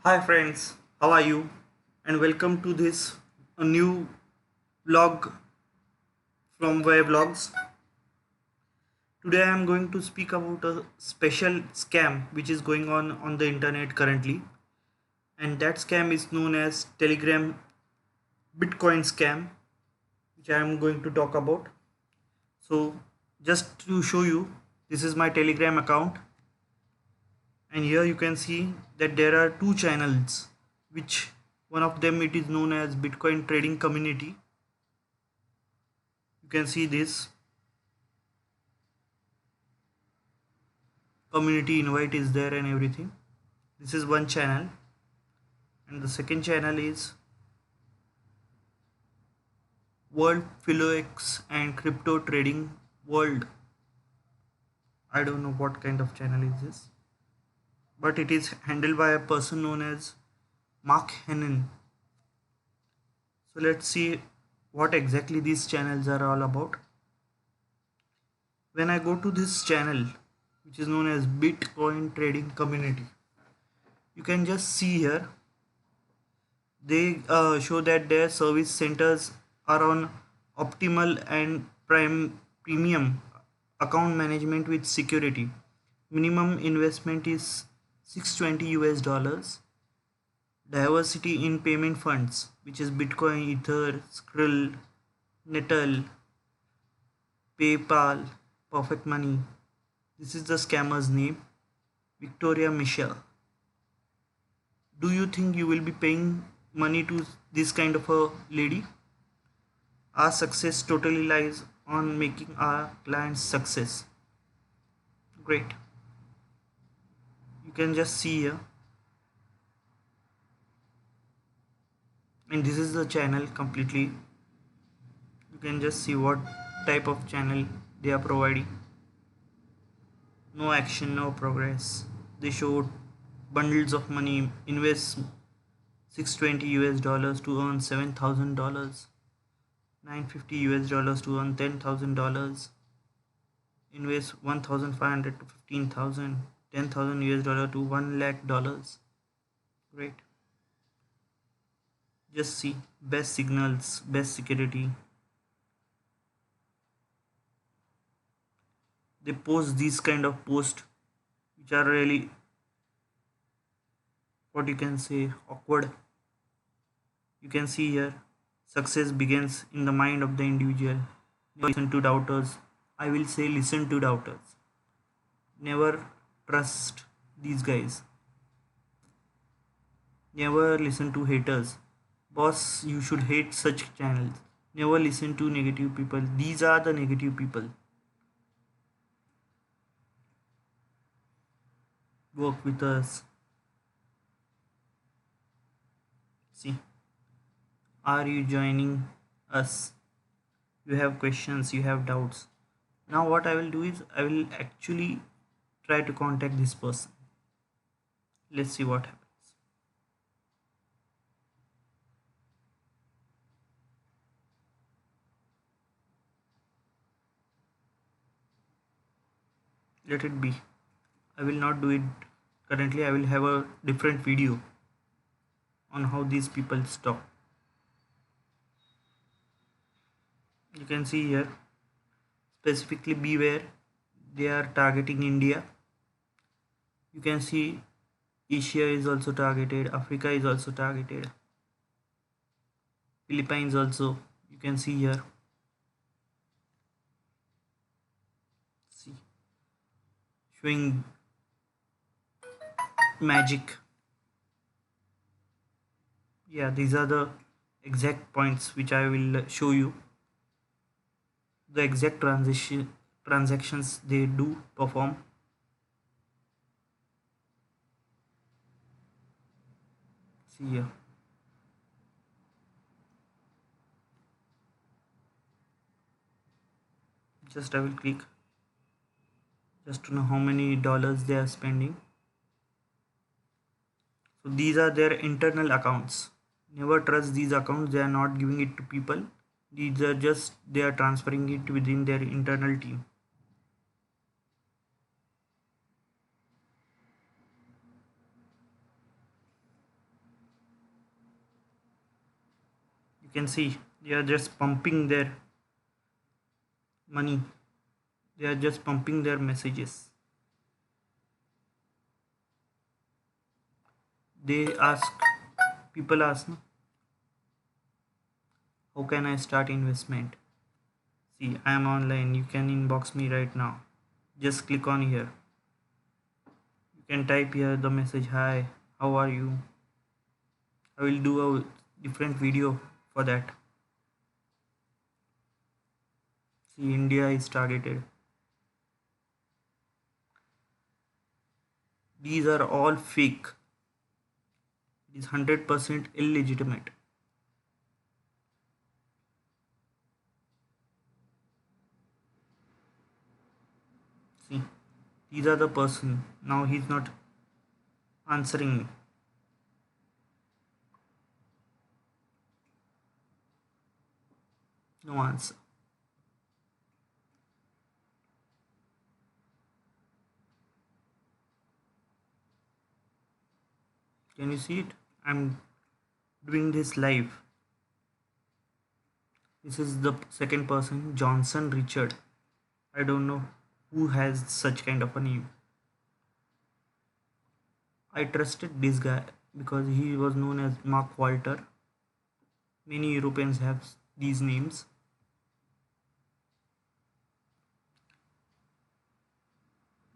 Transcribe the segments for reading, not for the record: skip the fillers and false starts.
Hi friends, how are you? And welcome to this a new vlog from Vlogs. Today I am going to speak about a special scam which is going on the internet currently, and that scam is known as Telegram Bitcoin scam, which I am going to talk about. So just to show you, this is my Telegram account, and here you can see that there are two channels, which one of them it is known as Bitcoin Trading Community. You can see this community invite is there and everything. This is one channel, and the second channel is World Philox and Crypto Trading World. I don't know what kind of channel is this, but it is handled by a person known as Mark Hennen. So let's see what exactly these channels are all about. When I go to this channel, which is known as Bitcoin Trading Community, you can just see here they show that their service centers are on optimal and prime premium account management with security. Minimum investment is 620 US dollars. Diversity in payment funds, which is Bitcoin, Ether, Skrill, Nettle, PayPal, Perfect Money. This is the scammer's name, Victoria Michelle. Do you think you will be paying money to this kind of a lady? Our success totally lies on making our clients success. Great. You can just see here. And this is the channel completely. You can just see what type of channel they are providing. No action, no progress. They show bundles of money. Invest 620 US dollars to earn $7,000. 950 US dollars to earn $10,000. Invest 1,500 to 15,000. 10,000 US dollar to 1 lakh dollars. Great. Just see best signals, best security. They post these kind of posts which are really, what you can say, awkward. You can see here, success begins in the mind of the individual. Listen to doubters. I will say listen to doubters. Never trust these guys. Never listen to haters. Boss, you should hate such channels. Never listen to negative people. These are the negative people. Work with us. See, are you joining us? You have questions, you have doubts. Now, what I will do is I will actually try to contact this person. Let's see what happens. Let it be. I will not do it currently. I will have a different video on how these people stop. You can see here, specifically beware, they are targeting India. You can see Asia is also targeted, Africa is also targeted, Philippines also. You can see here. See, showing magic. Yeah, these are the exact points which I will show you. The exact transactions they do perform. See here. Just I will click just to know how many dollars they are spending. So these are their internal accounts. Never trust these accounts. They are not giving it to people. These are just they are transferring it within their internal team. You can see they are just pumping their money, they are just pumping their messages. They ask, people ask, "No, how can I start investment? See, I am online, you can inbox me right now. Just click on here. You can type here the message, hi, how are you? I will do a different video for that. See, India is targeted. These are all fake. It is 100% illegitimate. See, these are the person. Now he's not answering me. No answer. Can you see it? I'm doing this live. This is the second person, Johnson Richard. I don't know who has such kind of a name. I trusted this guy because he was known as Mark Walter. Many Europeans have these names.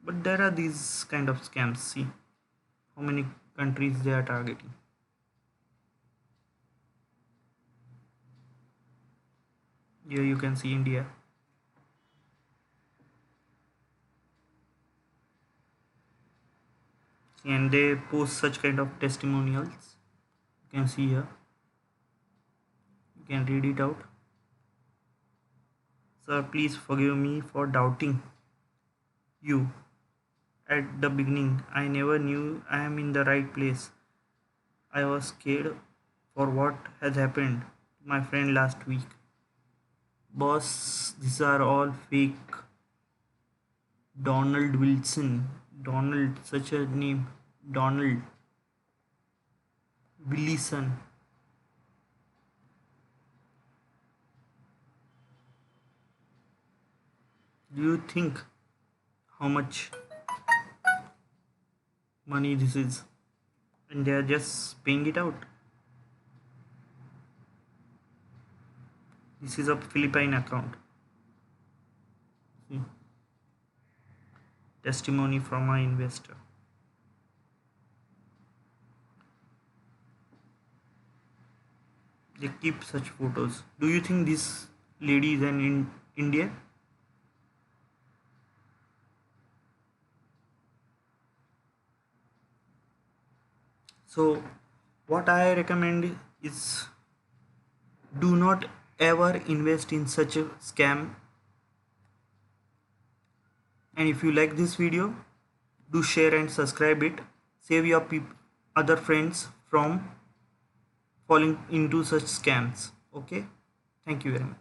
But there are these kind of scams. See how many countries they are targeting. Here you can see India. And they post such kind of testimonials. You can see here. You can read it out. Sir, please forgive me for doubting you. At the beginning, I never knew I am in the right place. I was scared for what has happened to my friend last week. Boss, these are all fake. Donald Wilson. Donald, such a name. Donald Willison. Do you think how much money this is? And they are just paying it out. This is a Philippine account. See? Testimony from an investor. They keep such photos. Do you think this lady is an Indian? So, what I recommend is do not ever invest in such a scam. And if you like this video, do share and subscribe it. Save your other friends from falling into such scams. Okay, thank you very much.